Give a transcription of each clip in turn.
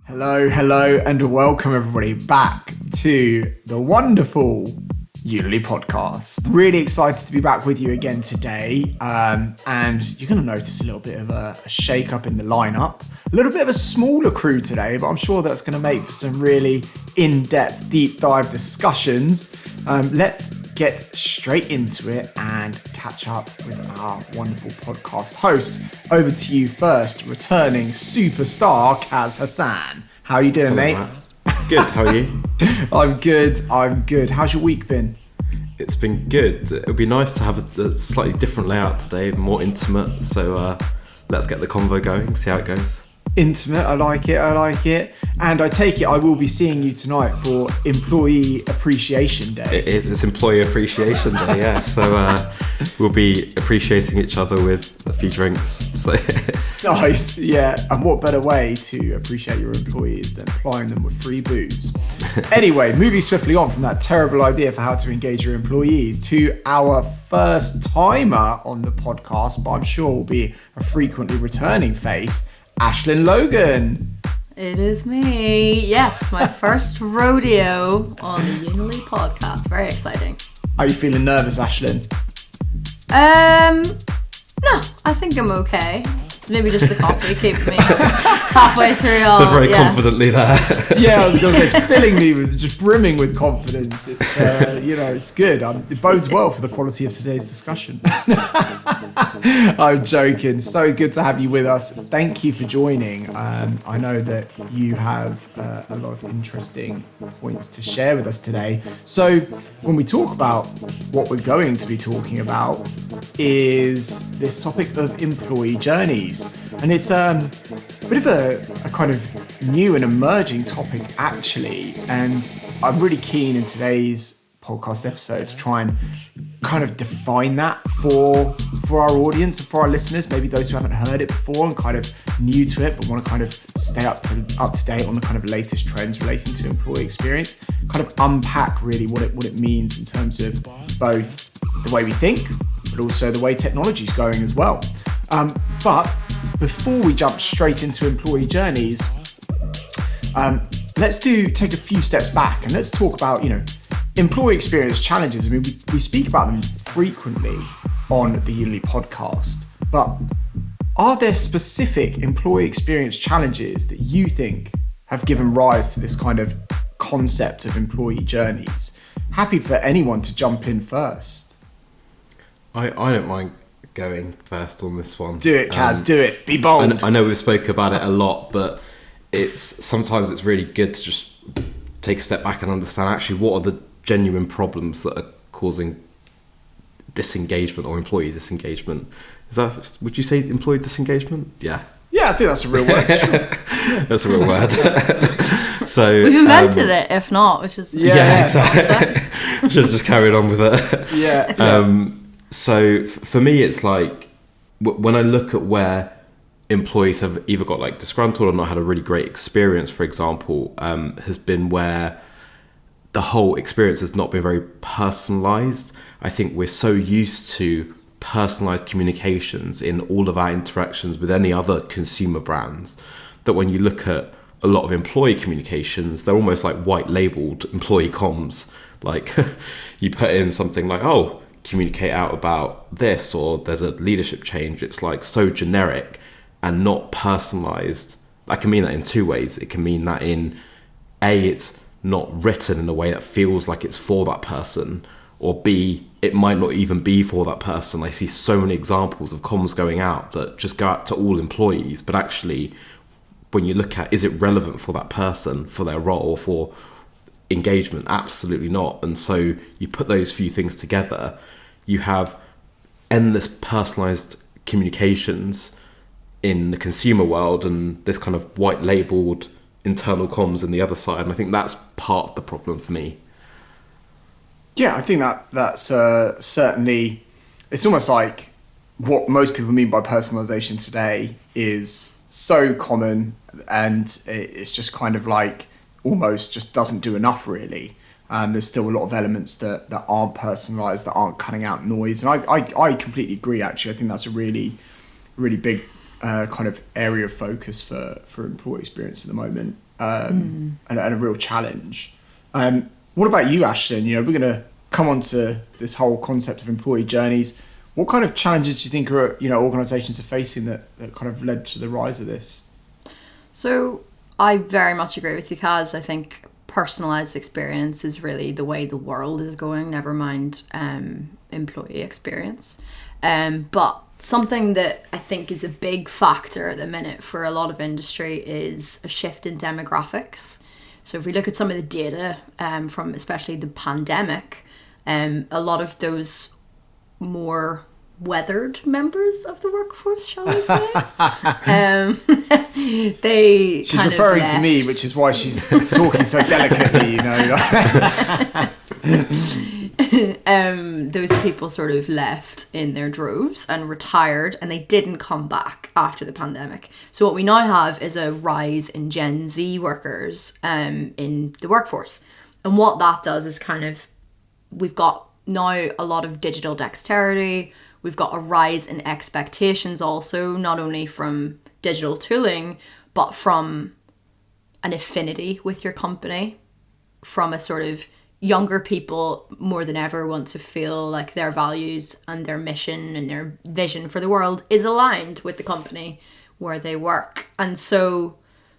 Hello, and welcome everybody back to the wonderful Unily Podcast. Really excited to be back with you again today, and you're going to notice a little bit of a shake-up in the lineup. A little bit of a smaller crew today, but I'm sure that's going to make for some really in-depth, deep dive discussions. Let's get straight into it and catch up with our wonderful podcast host. Over to you first, returning superstar Kaz Hassan. How are you doing, mate? Good, how are you? I'm good. How's your week been? It's been good. It would be nice to have a slightly different layout today, more intimate. So let's get the convo going, see how it goes. Intimate, I like it. And I take it I will be seeing you tonight for Employee Appreciation Day. It is, it's Employee Appreciation Day, yeah. So we'll be appreciating each other with a few drinks. So. Nice, yeah. And what better way to appreciate your employees than plying them with free booze? Anyway, moving swiftly on from that terrible idea for how to engage your employees to our first timer on the podcast, but I'm sure will be a frequently returning face, Ashlyn Logan. It is me. Yes, my first rodeo on the Unily Podcast. Very exciting. Are you feeling nervous, Ashlyn? No, I think I'm okay. Maybe just the coffee keeps me halfway through. So very confidently there. Yeah, I was going to say, filling me with, just brimming with confidence. It's, it's good. It bodes well for the quality of today's discussion. I'm joking. So good to have you with us. Thank you for joining. I know that you have a lot of interesting points to share with us today. So when we talk about what we're going to be talking about is this topic of employee journeys. And it's a bit of a kind of new and emerging topic, actually. And I'm really keen in today's podcast episode to try and kind of define that for our audience and for our listeners, maybe those who haven't heard it before and kind of new to it, but want to kind of stay up to date on the kind of latest trends relating to employee experience, kind of unpack really what it means in terms of both the way we think, but also the way technology is going as well. But before we jump straight into employee journeys, let's take a few steps back and let's talk about, employee experience challenges. I mean, we speak about them frequently on the Unily podcast, but are there specific employee experience challenges that you think have given rise to this kind of concept of employee journeys? Happy for anyone to jump in first. I don't mind going first on this one. Do it, Kaz, do it. Be bold. I know we've spoken about it a lot, but sometimes it's really good to just take a step back and understand actually what are the genuine problems that are causing disengagement or employee disengagement. Would you say employee disengagement? Yeah. Yeah, I think that's a real word. Sure. That's a real word. So we've invented it, if not, which is exactly. Should have just carried on with it. Yeah. So for me, it's like when I look at where employees have either got like disgruntled or not had a really great experience, for example, has been where the whole experience has not been very personalized. I think we're so used to personalized communications in all of our interactions with any other consumer brands that when you look at a lot of employee communications, they're almost like white labeled employee comms. Like you put in something like, oh, communicate out about this, or there's a leadership change. It's like so generic and not personalized. I can mean that in two ways. It can mean that in A, it's not written in a way that feels like it's for that person, or B, it might not even be for that person. I see so many examples of comms going out that just go out to all employees, but actually when you look at, is it relevant for that person, for their role, or for engagement? Absolutely not. And so you put those few things together, you have endless personalized communications in the consumer world and this kind of white labeled internal comms in the other side. And I think that's part of the problem for me. Yeah, I think that's certainly, it's almost like what most people mean by personalization today is so common, and it's just kind of like almost just doesn't do enough, really. There's still a lot of elements that aren't personalized, that aren't cutting out noise. And I completely agree, actually. I think that's a really, really big kind of area of focus for employee experience at the moment. and a real challenge. What about you, Ashton? We're going to come on to this whole concept of employee journeys. What kind of challenges do you think organisations are facing that kind of led to the rise of this? So I very much agree with you, Kaz. I think personalised experience is really the way the world is going, never mind employee experience. But something that I think is a big factor at the minute for a lot of industry is a shift in demographics. So if we look at some of the data from especially the pandemic, a lot of those more weathered members of the workforce, shall we say? She's referring to me, which is why she's talking so delicately, Those people sort of left in their droves and retired, and they didn't come back after the pandemic. So what we now have is a rise in Gen Z workers in the workforce. And what that does is we've got now a lot of digital dexterity. We've got a rise in expectations also, not only from digital tooling, but from an affinity with your company, from a sort of younger people more than ever want to feel like their values and their mission and their vision for the world is aligned with the company where they work. And so,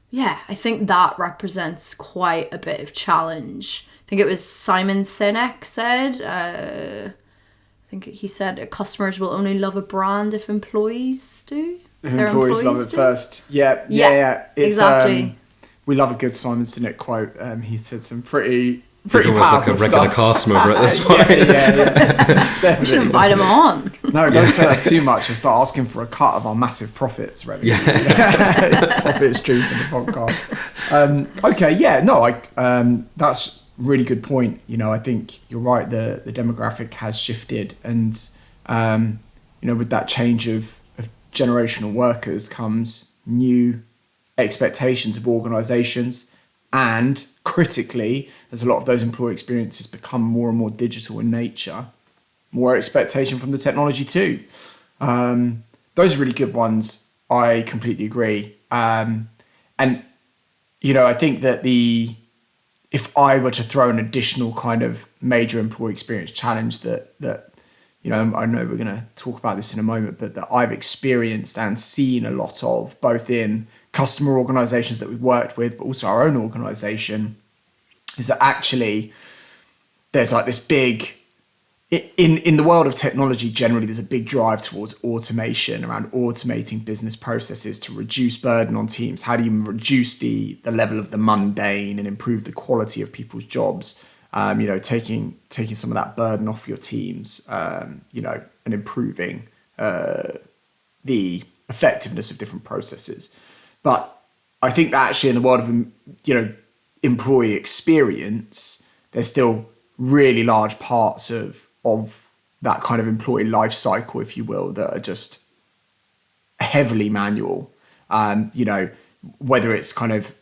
yeah, I think that represents quite a bit of challenge. I think it was Simon Sinek said, I think he said, customers will only love a brand if employees do. If employees love it first. Yeah. It's, exactly. We love a good Simon Sinek quote. He said some pretty He's almost like a regular stuff. cast member at this point. Yeah. Definitely. You should invite him on. No, don't say that too much and start asking for a cut of our massive profits revenue. Profit stream from the podcast. That's really good point. I think you're right. The demographic has shifted, and with that change of generational workers comes new expectations of organisations, and critically, as a lot of those employee experiences become more and more digital in nature, more expectation from the technology too. Those are really good ones. I completely agree. And I think that if I were to throw an additional kind of major employee experience challenge that I know we're going to talk about this in a moment, but that I've experienced and seen a lot of, both in customer organizations that we've worked with, but also our own organization, is that actually there's like this big, in the world of technology generally, there's a big drive towards automation, around automating business processes to reduce burden on teams. How do you reduce the level of the mundane and improve the quality of people's jobs? Taking some of that burden off your teams, and improving the effectiveness of different processes. But I think that actually in the world of, employee experience, there's still really large parts of that kind of employee life cycle, if you will, that are just heavily manual. Whether it's kind of,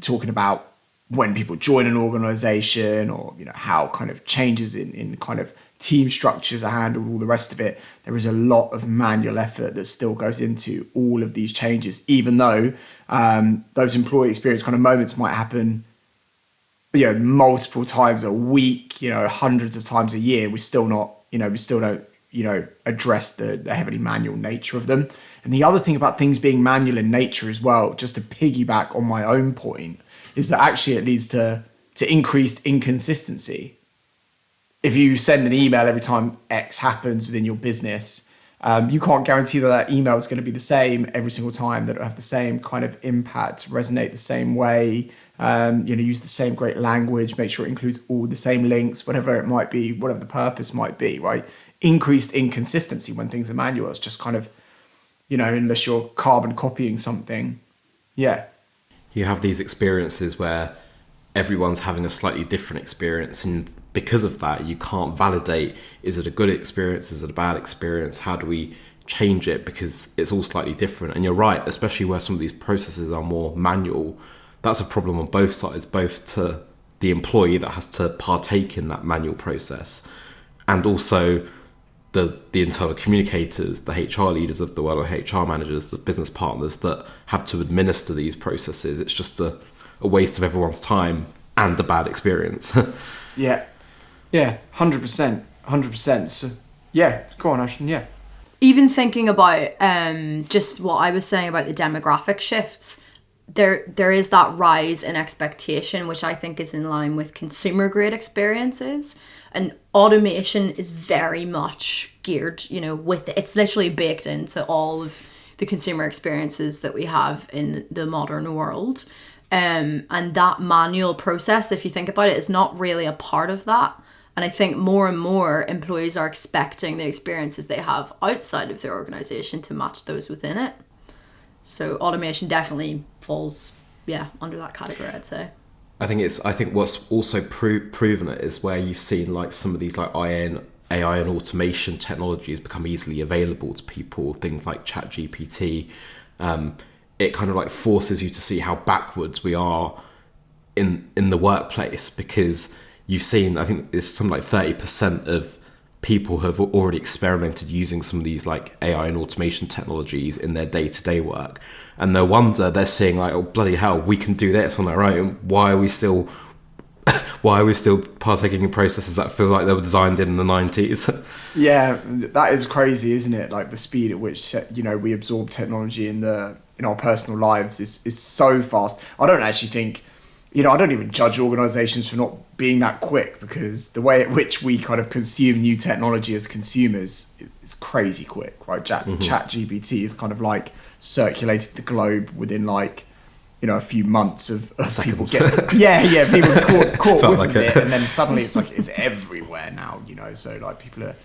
talking about when people join an organization, or how kind of changes in kind of team structures are handled, all the rest of it, there is a lot of manual effort that still goes into all of these changes, even though those employee experience kind of moments might happen multiple times a week, hundreds of times a year. We still don't address the heavily manual nature of them. And the other thing about things being manual in nature as well, just to piggyback on my own point, is that actually it leads to increased inconsistency. If you send an email every time X happens within your business, you can't guarantee that email is going to be the same every single time, that it'll have the same kind of impact, resonate the same way, use the same great language, make sure it includes all the same links, whatever it might be, whatever the purpose might be, right? Increased inconsistency when things are manual. It's just kind of, unless you're carbon copying something. Yeah. You have these experiences where everyone's having a slightly different experience, and because of that you can't validate, is it a good experience, is it a bad experience, how do we change it, because it's all slightly different. And you're right, especially where some of these processes are more manual, that's a problem on both sides, both to the employee that has to partake in that manual process, and also the internal communicators, the HR leaders of the world, or HR managers, the business partners that have to administer these processes. It's just a waste of everyone's time and a bad experience. Yeah, 100%, 100%. So, yeah, go on, Ashton. Yeah. Even thinking about just what I was saying about the demographic shifts, there is that rise in expectation, which I think is in line with consumer grade experiences, and automation is very much geared, with it. It's literally baked into all of the consumer experiences that we have in the modern world. And that manual process, if you think about it, is not really a part of that. And I think more and more employees are expecting the experiences they have outside of their organization to match those within it. So automation definitely falls, under that category, I'd say. I think what's also proven it is where you've seen like some of these like AI and automation technologies become easily available to people, things like ChatGPT. It kind of like forces you to see how backwards we are in the workplace, because you've seen, I think it's something like 30% of people have already experimented using some of these like AI and automation technologies in their day-to-day work. And no wonder they're seeing like, oh, bloody hell, we can do this on our own. Why are we still partaking in processes that feel like they were designed in the 90s? Yeah, that is crazy, isn't it? Like the speed at which, we absorb technology in our personal lives is so fast. I don't actually think, I don't even judge organizations for not being that quick, because the way at which we kind of consume new technology as consumers is crazy quick, right? ChatGPT is kind of like circulated the globe within like, a few months of people people caught with like it. And then suddenly it's everywhere now, so like people are,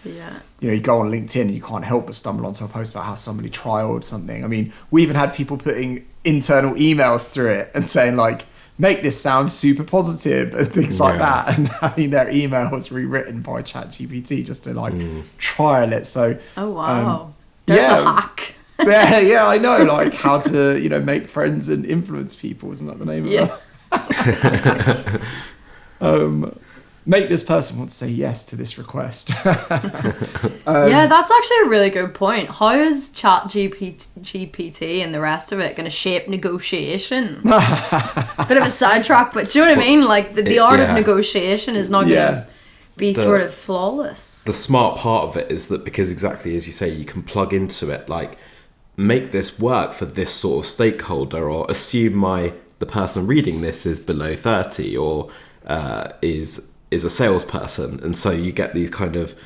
you go on LinkedIn and you can't help but stumble onto a post about how somebody trialed something. I mean, we even had people putting internal emails through it and saying like, make this sound super positive and things like that, and having their emails rewritten by ChatGPT just to like trial it. So oh wow, there's a hack. Yeah, I know, like how to make friends and influence people, isn't that the name of it? Make this person want to say yes to this request. Yeah, that's actually a really good point. How is ChatGPT and the rest of it going to shape negotiation? Bit of a sidetrack, but do you know what I mean? Like the art of negotiation is not going to be sort of flawless. The smart part of it is that, because exactly as you say, you can plug into it, like make this work for this sort of stakeholder, or assume the person reading this is below 30 or is a salesperson, and so you get these kind of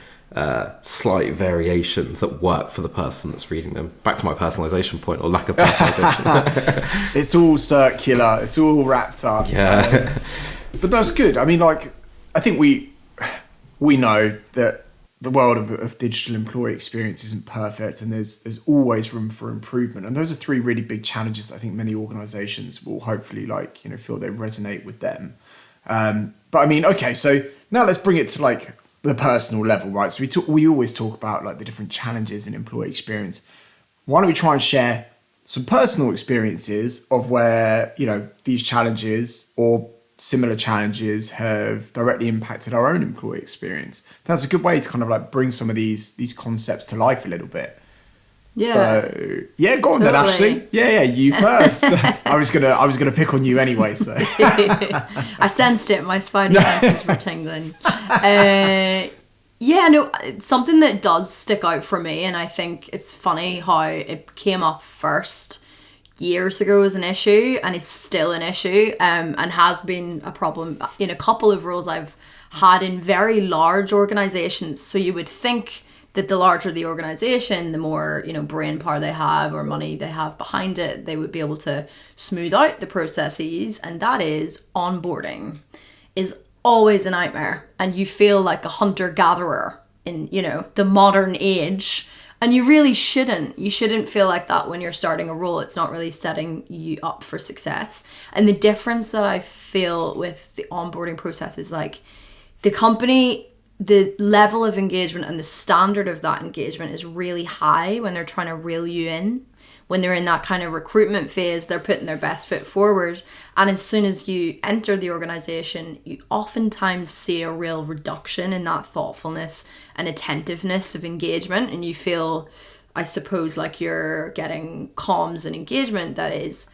slight variations that work for the person that's reading them. Back to my personalization point, or lack of personalization. It's all circular, it's all wrapped up. But that's good. I mean, like, I think we know that the world of digital employee experience isn't perfect, and there's always room for improvement, and those are three really big challenges that I think many organizations will hopefully feel they resonate with them. But I mean, okay, so now let's bring it to like the personal level, right? So we always talk about like the different challenges in employee experience. Why don't we try and share some personal experiences of where, these challenges or similar challenges have directly impacted our own employee experience? That's a good way to kind of like bring some of these concepts to life a little bit. Yeah. So go on then, Ashley. Yeah, you first. I was gonna pick on you anyway. So I sensed it. My spidey senses were tingling. It's something that does stick out for me, and I think it's funny how it came up first years ago as an issue, and is still an issue, and has been a problem in a couple of roles I've had in very large organizations. So you would think that the larger the organization, the more, brain power they have or money they have behind it, they would be able to smooth out the processes. And that is onboarding is always a nightmare. And you feel like a hunter-gatherer in, the modern age. And you really shouldn't. You shouldn't feel like that when you're starting a role. It's not really setting you up for success. And the difference that I feel with the onboarding process is like the company, the level of engagement and the standard of that engagement is really high when they're trying to reel you in. When they're in that kind of recruitment phase, they're putting their best foot forward. And as soon as you enter the organization, you oftentimes see a real reduction in that thoughtfulness and attentiveness of engagement. And you feel, I suppose, like you're getting comms and engagement that is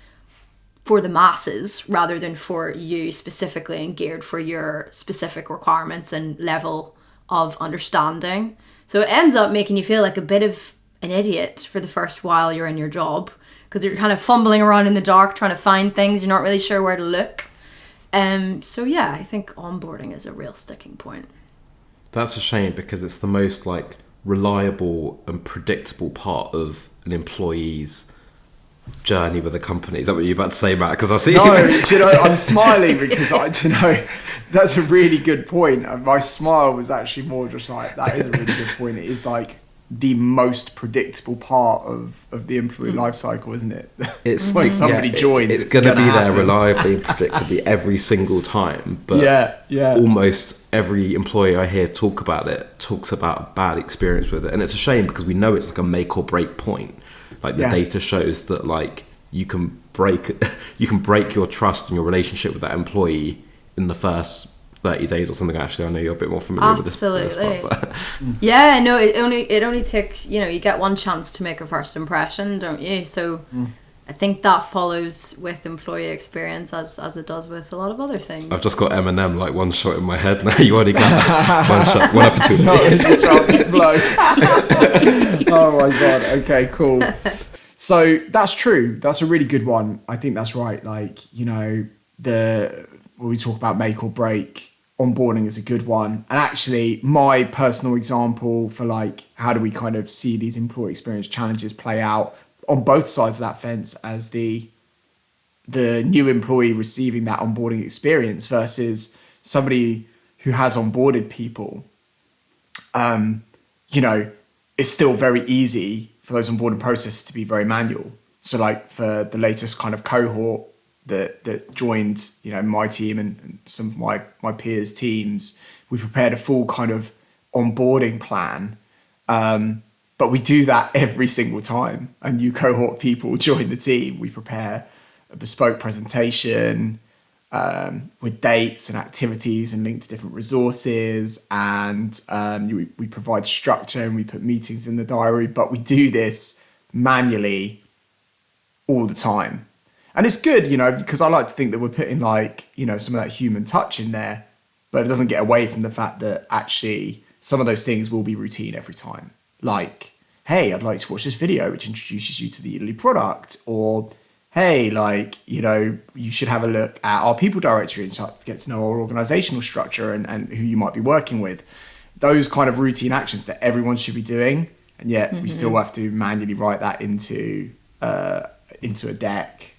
for the masses rather than for you specifically and geared for your specific requirements and level of understanding. So it ends up making you feel like a bit of an idiot for the first while you're in your job, because you're kind of fumbling around in the dark trying to find things. You're not really sure where to look. So yeah, I think onboarding is a real sticking point. That's a shame, because it's the most like reliable and predictable part of an employee's journey with a company. Is that what you're about to say, Matt? Because I see No, do you know, I'm smiling because do you know, that's a really good point. And my smile was actually more just like, that is a really good point. It is like the most predictable part of the employee life cycle, isn't it? It's when somebody joins, it's going to be happen. there reliably and predictably every single time. But yeah, almost every employee I hear talk about it talks about a bad experience with it, and it's a shame because we know it's like a make or break point. Like the data shows that like you can break your trust and your relationship with that employee in the first 30 days or something. Actually, I know you're a bit more familiar with this part, but yeah, no, it only takes, you know, you get one chance to make a first impression, don't you? So I think that follows with employee experience as it does with a lot of other things. I've just got Eminem like one shot in my head now. You only got one shot, one opportunity. Oh my god. Okay, cool. So that's true. That's a really good one. I think that's right. Like, you know, when we talk about make or break, onboarding is a good one. And actually, my personal example for like, how do we kind of see these employee experience challenges play out on both sides of that fence as the new employee receiving that onboarding experience versus somebody who has onboarded people. You know, it's still very easy for those onboarding processes to be very manual. So like for the latest kind of cohort that joined, you know, my team and some of my peers' teams, we prepared a full kind of onboarding plan. But we do that every single time a new cohort people join the team. We prepare a bespoke presentation with dates and activities and linked to different resources. And we provide structure and we put meetings in the diary. But we do this manually all the time. And it's good, you know, because I like to think that we're putting like, you know, some of that human touch in there. But it doesn't get away from the fact that actually some of those things will be routine every time. Like, hey, I'd like to watch this video which introduces you to the Unily product, or hey, like, you know, you should have a look at our people directory and start to get to know our organizational structure and who you might be working with. Those kind of routine actions that everyone should be doing, and yet we still have to manually write that into a deck,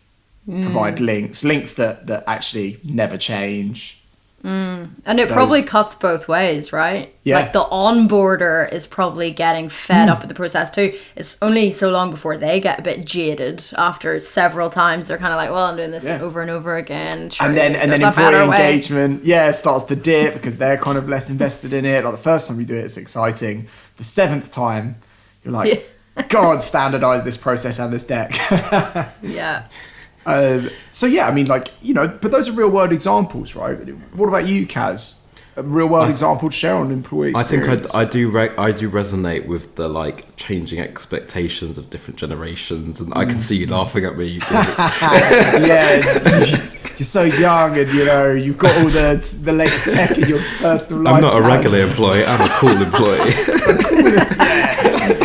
provide links that actually never change. And it probably cuts both ways, right? Yeah. Like the onboarder is probably getting fed up with the process too. It's only so long before they get a bit jaded after several times. They're kind of like, well, I'm doing this over and over again. And then employee engagement, starts to dip because they're kind of less invested in it. Like the first time you do it, it's exciting. The 7th time, you're like, God, standardize this process and this deck. Yeah. So yeah, I mean, like, you know, but those are real world examples, right? What about you, Kaz? A real world example to share on employee experience? I think I do resonate with the like changing expectations of different generations, and I can see you laughing at me. Yeah, you're so young, and you know you've got all the latest tech in your personal life. I'm not a regular employee. I'm a cool employee.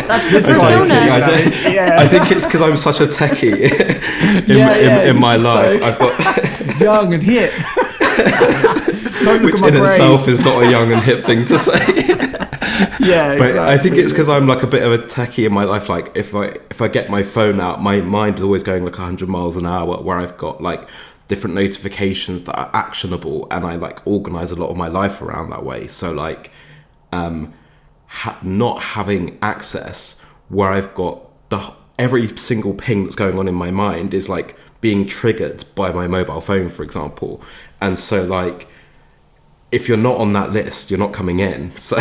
That's the persona. I think it's because I'm such a techie in my life. So I've got young and hip. Which in itself is not a young and hip thing to say. Yeah, but I think it's because I'm like a bit of a techie in my life. Like if I get my phone out, my mind is always going like 100 miles an hour, where I've got like different notifications that are actionable, and I like organize a lot of my life around that way. So like not having access where I've got every single ping that's going on in my mind is like being triggered by my mobile phone, for example. And so like if you're not on that list, you're not coming in. So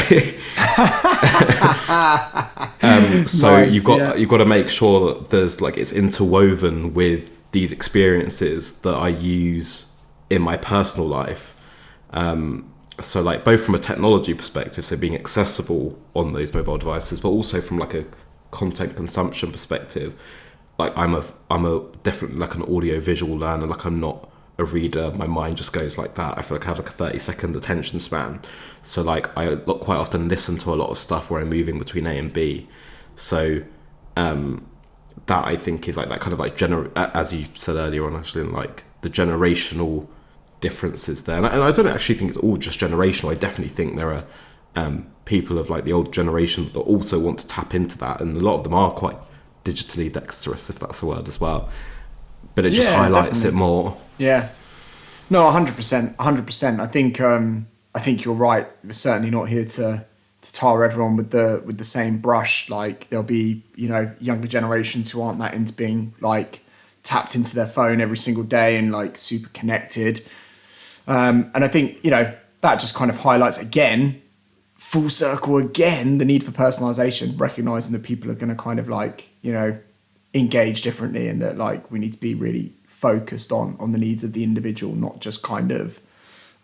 Nice, you've got to make sure that there's like it's interwoven with these experiences that I use in my personal life. So like both from a technology perspective, so being accessible on those mobile devices, but also from like a content consumption perspective, like I'm a definitely like an audio visual learner. Like I'm not a reader. My mind just goes like that. I feel like I have like a 30-second attention span. So like I quite often listen to a lot of stuff where I'm moving between A and B. So that I think is like that kind of like as you said earlier on, actually, like the generational differences there. And I don't actually think it's all just generational. I definitely think there are people of like the old generation that also want to tap into that, and a lot of them are quite digitally dexterous, if that's a word as well. But it just highlights definitely. It more. Yeah. No, 100%. I think you're right. We're certainly not here to tar everyone with the same brush. Like there'll be, you know, younger generations who aren't that into being like tapped into their phone every single day and like super connected. And I think, you know, that just kind of highlights again, full circle again, the need for personalization, recognizing that people are going to kind of like, you know, engage differently, and that like we need to be really focused on the needs of the individual, not just kind of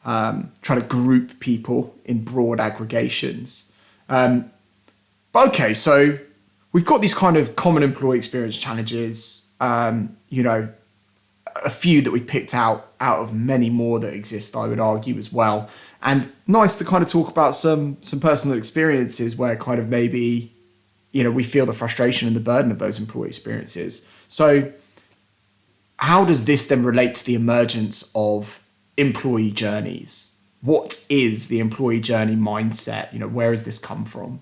try to group people in broad aggregations. But okay, so we've got these kind of common employee experience challenges, you know, a few that we've picked out of many more that exist, I would argue, as well. And nice to kind of talk about some personal experiences where kind of maybe, you know, we feel the frustration and the burden of those employee experiences. So how does this then relate to the emergence of employee journeys? What is the employee journey mindset? You know, where has this come from?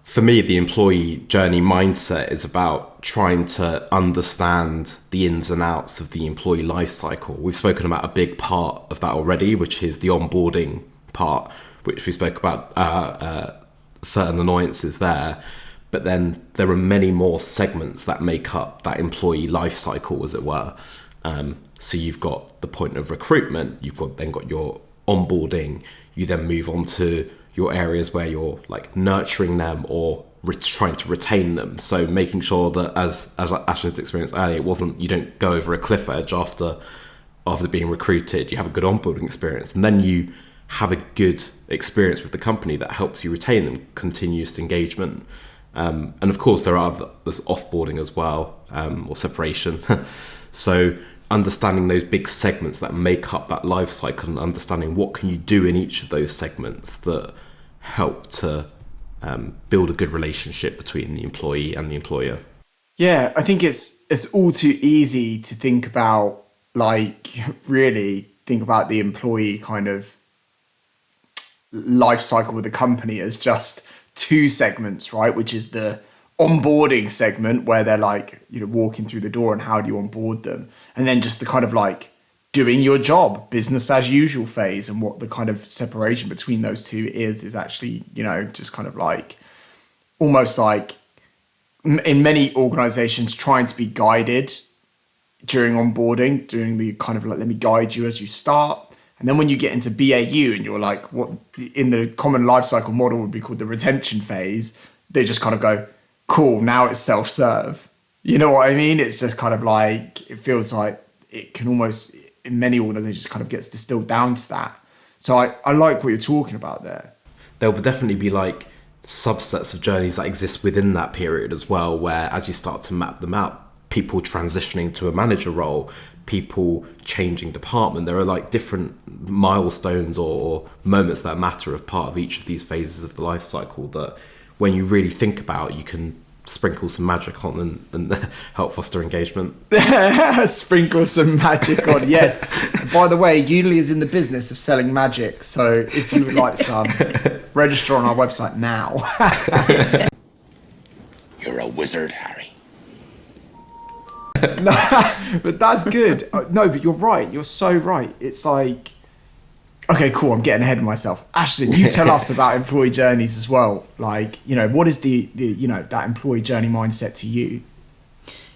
For me, the employee journey mindset is about trying to understand the ins and outs of the employee life cycle. We've spoken about a big part of that already, which is the onboarding part, which we spoke about certain annoyances there. But then there are many more segments that make up that employee life cycle, as it were. So you've got the point of recruitment, you've then got your onboarding, you then move on to your areas where you're like nurturing them or trying to retain them. So making sure that, as Ashton's experienced earlier, it wasn't, you don't go over a cliff edge after being recruited. You have a good onboarding experience, and then you have a good experience with the company that helps you retain them, continuous engagement. And of course there's offboarding as well, or separation. So understanding those big segments that make up that life cycle, and understanding what can you do in each of those segments that help to build a good relationship between the employee and the employer. Yeah, I think it's all too easy to think about, like, really think about the employee kind of life cycle with the company as just two segments, right? Which is the onboarding segment where they're like, you know, walking through the door and how do you onboard them? And then just the kind of like doing your job, business as usual phase, and what the kind of separation between those two is actually, you know, just kind of like almost like in many organizations trying to be guided during onboarding, doing the kind of like, let me guide you as you start. And then when you get into BAU and you're like, what in the common life cycle model would be called the retention phase, they just kind of go, cool, now it's self-serve. You know what I mean? It's just kind of like, it feels like it can almost, in many organizations, kind of gets distilled down to that. So I like what you're talking about there. There will definitely be like subsets of journeys that exist within that period as well, where as you start to map them out, people transitioning to a manager role, people changing department, there are like different milestones or moments that matter of part of each of these phases of the life cycle that when you really think about, you can sprinkle some magic on and help foster engagement. Sprinkle some magic on, yes. By the way, Unily is in the business of selling magic, so if you would like some, register on our website now. You're a wizard, Harry. No, but that's good. No, but you're right. You're so right. It's like, okay, cool. I'm getting ahead of myself. Ashton, you tell us about employee journeys as well. Like, you know, what is the you know, that employee journey mindset to you?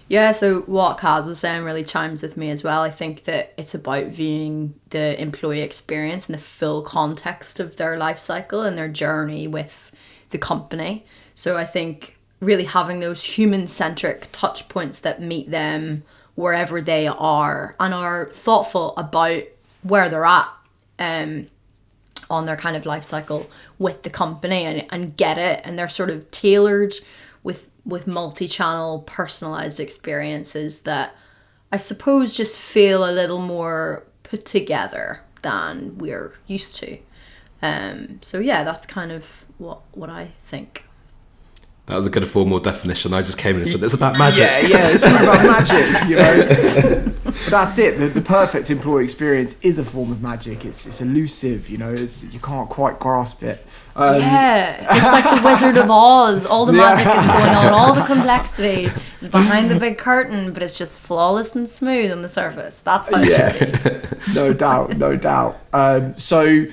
Yeah, so what Kaz was saying really chimes with me as well. I think that it's about viewing the employee experience in the full context of their life cycle and their journey with the company. So I think really having those human-centric touch points that meet them wherever they are and are thoughtful about where they're at on their kind of life cycle with the company and get it, and they're sort of tailored with multi-channel personalized experiences that I suppose just feel a little more put together than we're used to. So yeah, that's kind of what I think. That was a good formal definition. I just came in and said it's about magic. Yeah, it's all about magic, you know. But that's it. The perfect employee experience is a form of magic. It's elusive, you know. You can't quite grasp it. Yeah, it's like the Wizard of Oz. All the magic is going on, all the complexity is behind the big curtain, but it's just flawless and smooth on the surface. That's how it should be. No doubt. So,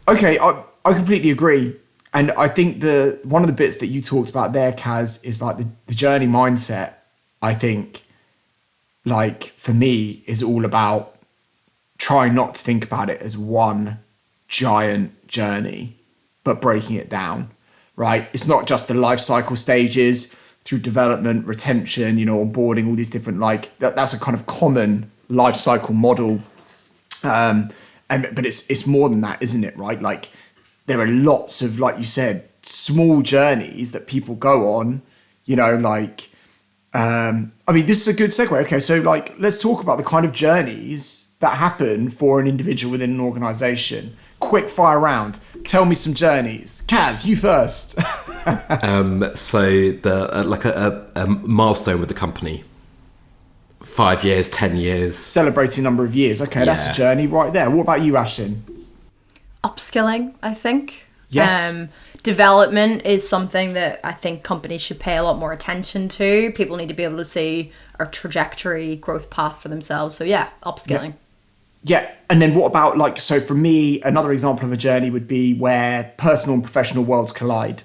okay, I completely agree. And I think one of the bits that you talked about there, Kaz, is like the journey mindset. I think, like, for me, is all about trying not to think about it as one giant journey, but breaking it down, right? It's not just the life cycle stages through development, retention, you know, onboarding, all these different, like, that's a kind of common life cycle model. But it's more than that, isn't it, right? Like, there are lots of, like you said, small journeys that people go on, you know, like, I mean, this is a good segue. Okay, so like, let's talk about the kind of journeys that happen for an individual within an organization. Quick fire round. Tell me some journeys. Kaz, you first. So a milestone with the company. 5 years, 10 years. Celebrating number of years. Okay, that's a journey right there. What about you, Ashlyn? Upskilling, I think. Yes. Development is something that I think companies should pay a lot more attention to. People need to be able to see a trajectory, growth path for themselves. So yeah, upskilling. Yeah. And then what about, like, so for me, another example of a journey would be where personal and professional worlds collide.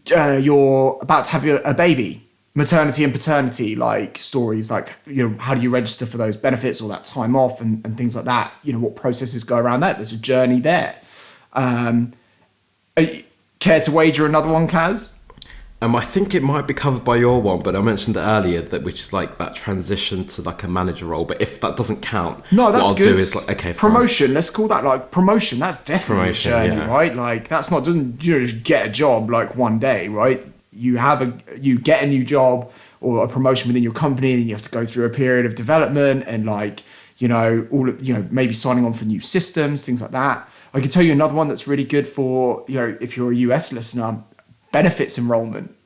You're about to have a baby. Maternity and paternity, like, stories, like, you know, how do you register for those benefits or that time off and things like that? You know, what processes go around that? There's a journey there. Care to wager another one, Kaz? I think it might be covered by your one, but I mentioned it earlier, that which is like that transition to like a manager role. But if that doesn't count, no, that's what I'll good. do is like, okay, promotion. Fine. Let's call that like promotion. That's definitely promotion, a journey, right? Like, that's not, doesn't, you know, just get a job like one day, right? You get a new job or a promotion within your company, and you have to go through a period of development and, like, you know, maybe signing on for new systems, things like that. I can tell you another one that's really good for, you know, if you're a US listener, benefits enrollment.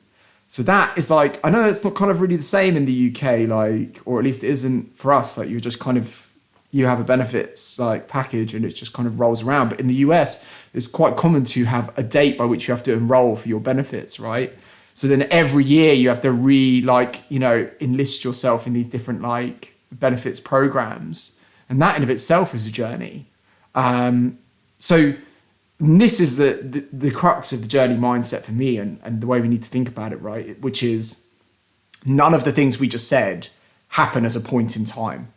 So that is like, I know it's not kind of really the same in the UK, like, or at least it isn't for us. Like, you're just kind of, you have a benefits like package and it just kind of rolls around. But in the US, it's quite common to have a date by which you have to enroll for your benefits, right? So then every year you have to enlist yourself in these different like benefits programs. And that in of itself is a journey. So this is the crux of the journey mindset for me and the way we need to think about it, right? Which is none of the things we just said happen as a point in time.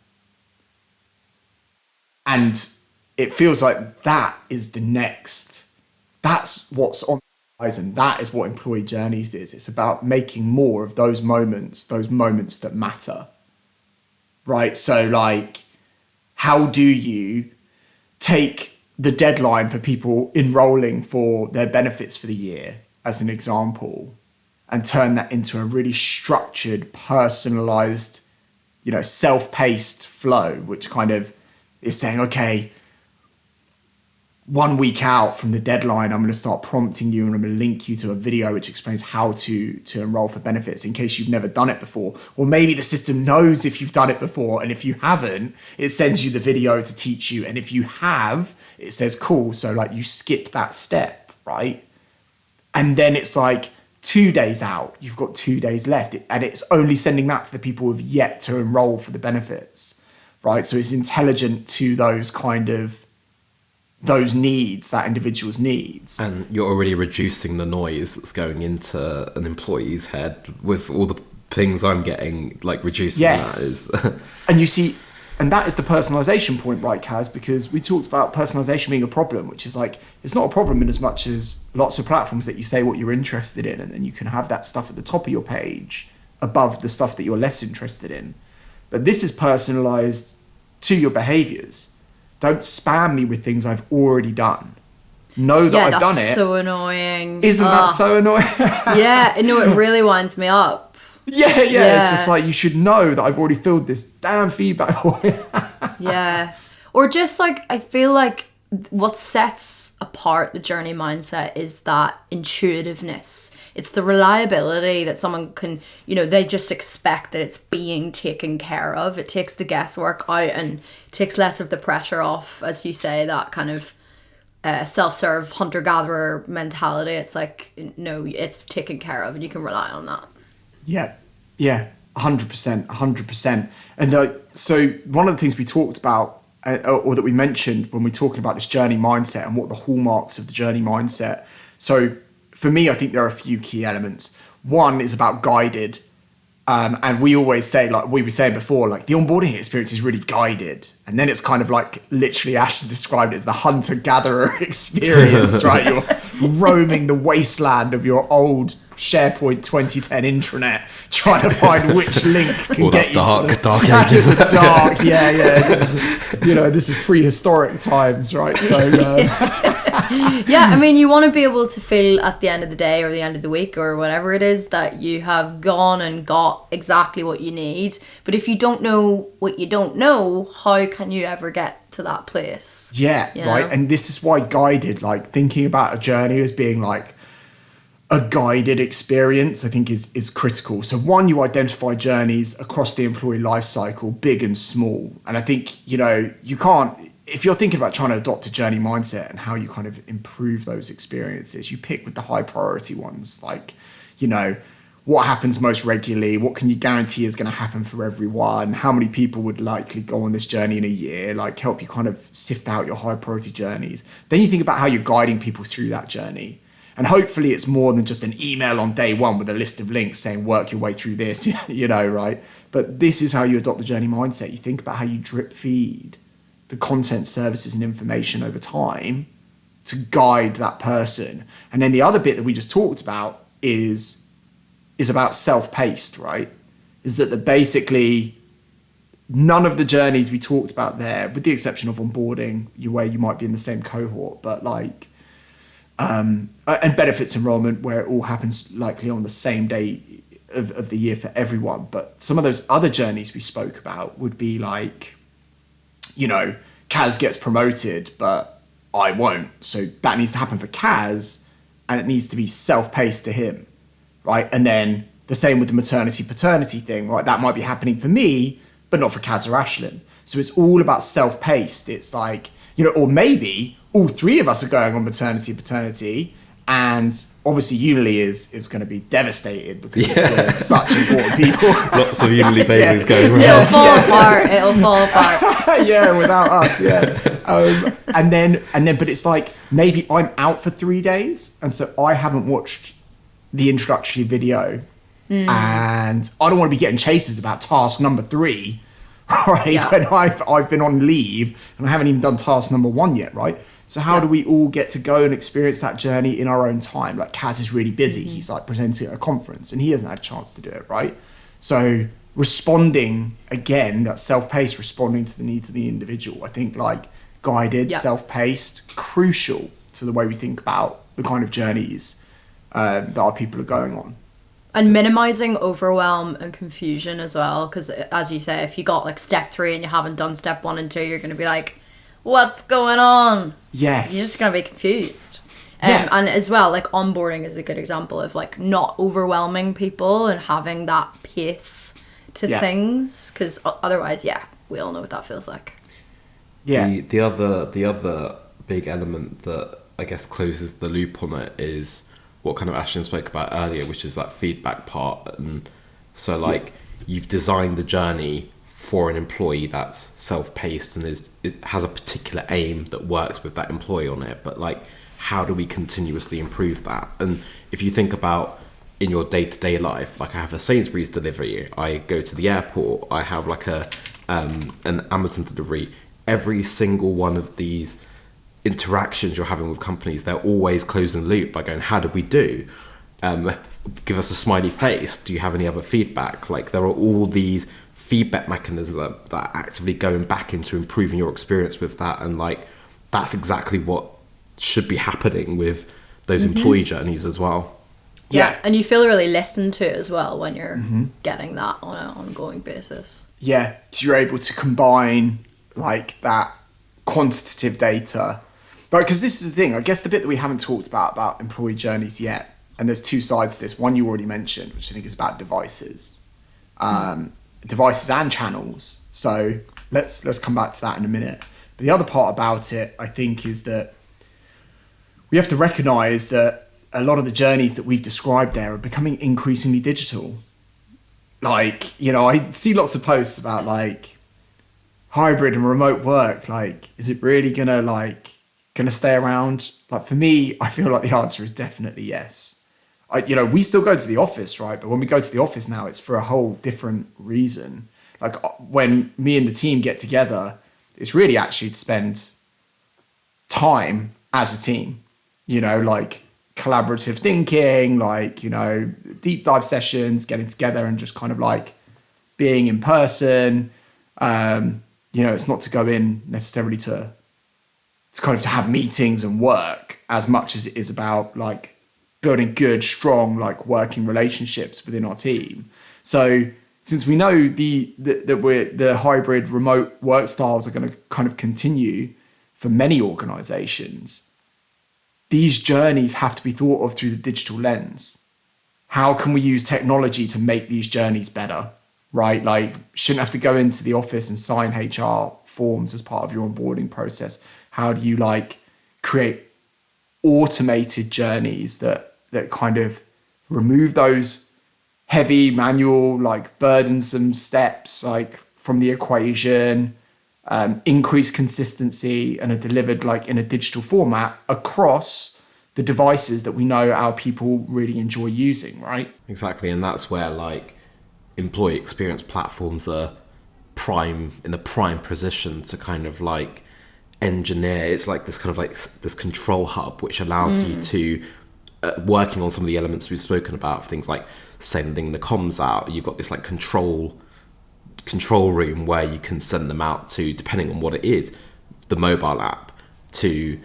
And it feels like that is that's what's on the horizon. That is what employee journeys is. It's about making more of those moments that matter, right? So like, how do you take the deadline for people enrolling for their benefits for the year, as an example, and turn that into a really structured, personalized, you know, self-paced flow, which kind of is saying, okay, 1 week out from the deadline, I'm going to start prompting you and I'm going to link you to a video which explains how to enroll for benefits in case you've never done it before. Or maybe the system knows if you've done it before, and if you haven't, it sends you the video to teach you. And if you have, it says, cool, so like you skip that step, right? And then it's like 2 days out, you've got 2 days left, and it's only sending that to the people who have yet to enroll for the benefits, right? So it's intelligent to those needs, that individual's needs. And you're already reducing the noise that's going into an employee's head with all the things I'm getting, like reducing that is. And you see, and that is the personalization point, right, Kaz? Because we talked about personalization being a problem, which is like, it's not a problem in as much as lots of platforms that you say what you're interested in, and then you can have that stuff at the top of your page above the stuff that you're less interested in. But this is personalized to your behaviors. Don't spam me with things I've already done. know that I've that's done it. so annoying. Isn't that so annoying? Yeah, no, it really winds me up. Yeah. It's just like, you should know that I've already filled this damn feedback form. Yeah. Or just like, I feel like what sets apart the journey mindset is that intuitiveness. It's the reliability that someone can, they just expect that it's being taken care of. It takes the guesswork out and takes less of the pressure off, as you say, that kind of self-serve hunter-gatherer mentality. It's like, no, it's taken care of and you can rely on that. Yeah, 100%. And so one of the things we talked about, or that we mentioned when we're talking about this journey mindset and what the hallmarks of the journey mindset. So for me, I think there are a few key elements. One is about guided. And we always say, like we were saying before, like the onboarding experience is really guided. And then it's kind of like, literally Ashton described it as the hunter-gatherer experience, right? You're roaming the wasteland of your old SharePoint 2010 intranet, trying to find which link can get you dark, to the... dark ages. This is dark, This is prehistoric times, right? So... Yeah, I mean, you want to be able to feel at the end of the day or the end of the week or whatever it is that you have gone and got exactly what you need. But if you don't know what you don't know, how can you ever get to that place? Yeah, right. And this is why guided, like thinking about a journey as being like a guided experience, I think is critical. So one, you identify journeys across the employee life cycle, big and small. And I think, you can't, if you're thinking about trying to adopt a journey mindset and how you kind of improve those experiences, you pick with the high priority ones, like, what happens most regularly, what can you guarantee is going to happen for everyone, how many people would likely go on this journey in a year, like help you kind of sift out your high priority journeys. Then you think about how you're guiding people through that journey. And hopefully it's more than just an email on day one with a list of links saying work your way through this, right? But this is how you adopt the journey mindset. You think about how you drip feed the content, services and information over time to guide that person. And then the other bit that we just talked about is about self-paced, right? Is that basically none of the journeys we talked about there, with the exception of onboarding, where you might be in the same cohort, but like, and benefits enrollment, where it all happens likely on the same day of the year for everyone. But some of those other journeys we spoke about would be like, Kaz gets promoted, but I won't. So that needs to happen for Kaz, and it needs to be self-paced to him, right? And then the same with the maternity-paternity thing, right? That might be happening for me, but not for Kaz or Ashlyn. So it's all about self-paced. It's like, or maybe all three of us are going on maternity-paternity, and obviously Unily is going to be devastated because we're such important people. Lots of Unily babies going around. It'll fall apart. Yeah, without us, and then, but it's like, maybe I'm out for 3 days, and so I haven't watched the introductory video, and I don't want to be getting chases about task number 3, right? When I've been on leave, and I haven't even done task number 1 yet, right? So how do we all get to go and experience that journey in our own time? Like Kaz is really busy. He's like presenting at a conference and he hasn't had a chance to do it, right? So responding, again, that self-paced, responding to the needs of the individual. I think like guided, self-paced, crucial to the way we think about the kind of journeys that our people are going on. And minimizing overwhelm and confusion as well. Because as you say, if you got like step 3 and you haven't done step 1 and 2, you're going to be like, what's going on? Yes. You're just going to be confused. And as well, like onboarding is a good example of like not overwhelming people and having that pace to things. Because otherwise, we all know what that feels like. Yeah. The other big element that I guess closes the loop on it is what kind of Ashton spoke about earlier, which is that feedback part. And so like you've designed the journey for an employee that's self-paced and has a particular aim that works with that employee on it, but like how do we continuously improve that? And if you think about in your day-to-day life, like I have a Sainsbury's delivery, I go to the airport, I have like an Amazon delivery. Every single one of these interactions you're having with companies, they're always closing the loop by going, how did we do? Give us a smiley face. Do you have any other feedback? Like there are all these feedback mechanisms that are actively going back into improving your experience with that, and like that's exactly what should be happening with those employee journeys as well. Yeah. And you feel really listened to as well when you're getting that on an ongoing basis. Yeah, so you're able to combine like that quantitative data. Right, because this is the thing, I guess the bit that we haven't talked about employee journeys yet, and there's two sides to this. One you already mentioned, which I think is about devices. Devices and channels. So let's come back to that in a minute. But the other part about it, I think, is that we have to recognise that a lot of the journeys that we've described there are becoming increasingly digital. Like, you know, I see lots of posts about like hybrid and remote work. Like, is it really gonna stay around? Like, for me, I feel like the answer is definitely yes. We still go to the office, right? But when we go to the office now, it's for a whole different reason. Like, when me and the team get together, it's really actually to spend time as a team, like collaborative thinking, deep dive sessions, getting together and just kind of like being in person. It's not to go in necessarily to kind of to have meetings and work as much as it is about like building good, strong, like working relationships within our team. So since we know the hybrid remote work styles are going to kind of continue for many organizations, these journeys have to be thought of through the digital lens. How can we use technology to make these journeys better, right? Like, shouldn't have to go into the office and sign HR forms as part of your onboarding process. How do you create automated journeys that kind of remove those heavy manual, burdensome steps, from the equation, increase consistency and are delivered in a digital format across the devices that we know our people really enjoy using, right? Exactly, and that's where employee experience platforms are in the prime position to kind of engineer. It's this kind of this control hub which allows you to working on some of the elements we've spoken about, things like sending the comms out. You've got this control room where you can send them out to, depending on what it is, the mobile app, to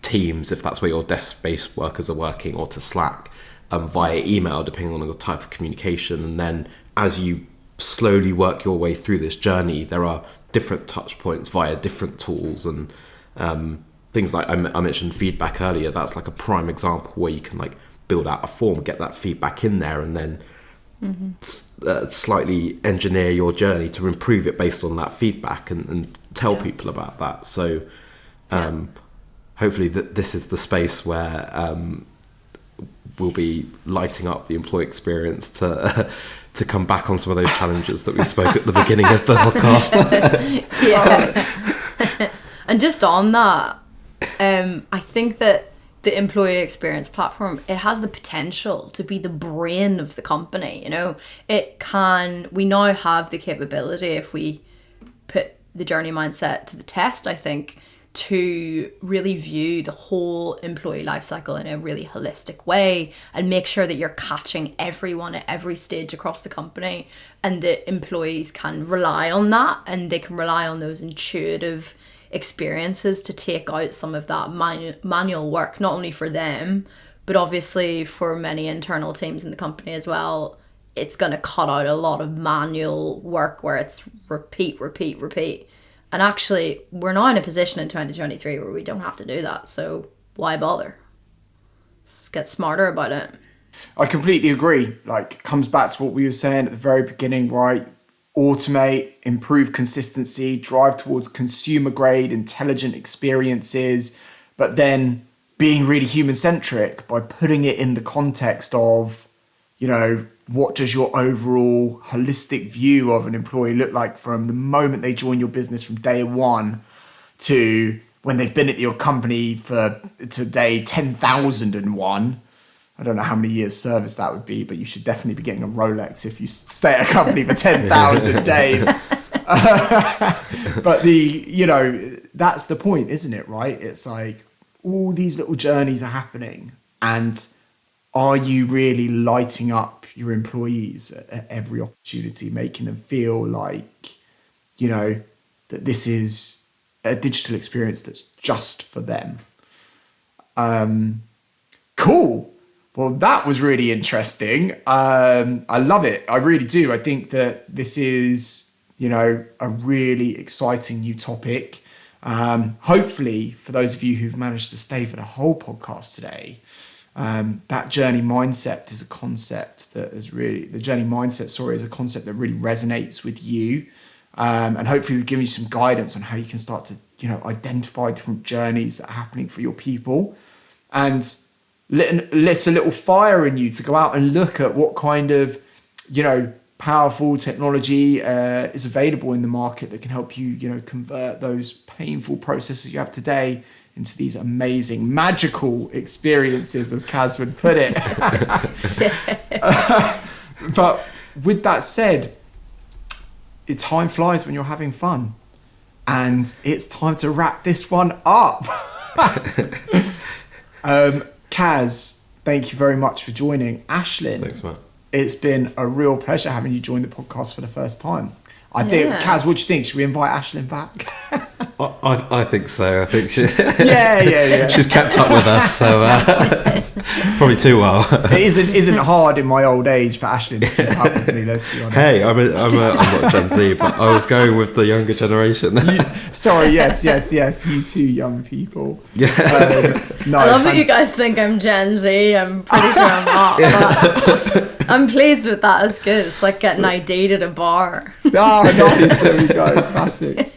Teams if that's where your desk-based workers are working, or to Slack, via email depending on the type of communication. And then as you slowly work your way through this journey, there are different touch points via different tools, and things like I mentioned feedback earlier. That's a prime example where you can build out a form, get that feedback in there, and then slightly engineer your journey to improve it based on that feedback and tell people about that. So hopefully this is the space where we'll be lighting up the employee experience to come back on some of those challenges that we spoke at the beginning of the podcast. And just on that, I think that the employee experience platform, it has the potential to be the brain of the company. We now have the capability, if we put the journey mindset to the test, I think, to really view the whole employee lifecycle in a really holistic way and make sure that you're catching everyone at every stage across the company, and the employees can rely on that, and they can rely on those intuitive experiences to take out some of that manual work, not only for them, but obviously for many internal teams in the company as well. It's going to cut out a lot of manual work where it's repeat. And actually, we're now in a position in 2023 where we don't have to do that. So why bother? Let's get smarter about it. I completely agree. Comes back to what we were saying at the very beginning, right? Automate, improve consistency, drive towards consumer grade, intelligent experiences, but then being really human centric by putting it in the context of, what does your overall holistic view of an employee look like from the moment they join your business, from day one to when they've been at your company to day 10,001. I don't know how many years service that would be, but you should definitely be getting a Rolex if you stay at a company for 10,000 days. But that's the point, isn't it? Right? It's all these little journeys are happening, and are you really lighting up your employees at every opportunity, making them feel that this is a digital experience that's just for them? Cool. Well, that was really interesting. I love it. I really do. I think that this is, a really exciting new topic. Hopefully, for those of you who've managed to stay for the whole podcast today, that journey mindset is a concept that is really, the journey mindset, is a concept that really resonates with you. And hopefully we've given you some guidance on how you can start to, identify different journeys that are happening for your people, and lit a little fire in you to go out and look at what kind of, powerful technology is available in the market that can help you, convert those painful processes you have today into these amazing, magical experiences, as Kaz would put it. But with that said, time flies when you're having fun. And it's time to wrap this one up. Kaz, thank you very much for joining. Ashlyn, Thanks, Matt. It's been a real pleasure having you join the podcast for the first time. I think, Kaz, what do you think? Should we invite Ashlyn back? I think so. I think Yeah. she's kept up with us, so probably too well. It isn't hard in my old age for Ashlyn to keep up with me, let's be honest. Hey, I'm not Gen Z, but I was going with the younger generation. Sorry, yes, you two young people. Yeah. No, I love that you guys think I'm Gen Z. I'm pretty sure I'm not, but I'm pleased with that. It's good. It's like getting ID at a bar. Oh, nice. There we go. Classic.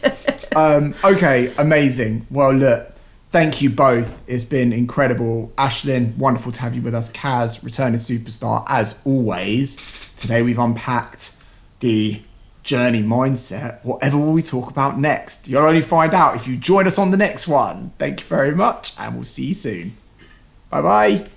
Okay, amazing. Well, look, thank you both. It's been incredible. Ashlyn, wonderful to have you with us. Kaz, returning superstar, as always. Today we've unpacked the journey mindset. Whatever will we talk about next? You'll only find out if you join us on the next one. Thank you very much, and we'll see you soon. Bye-bye.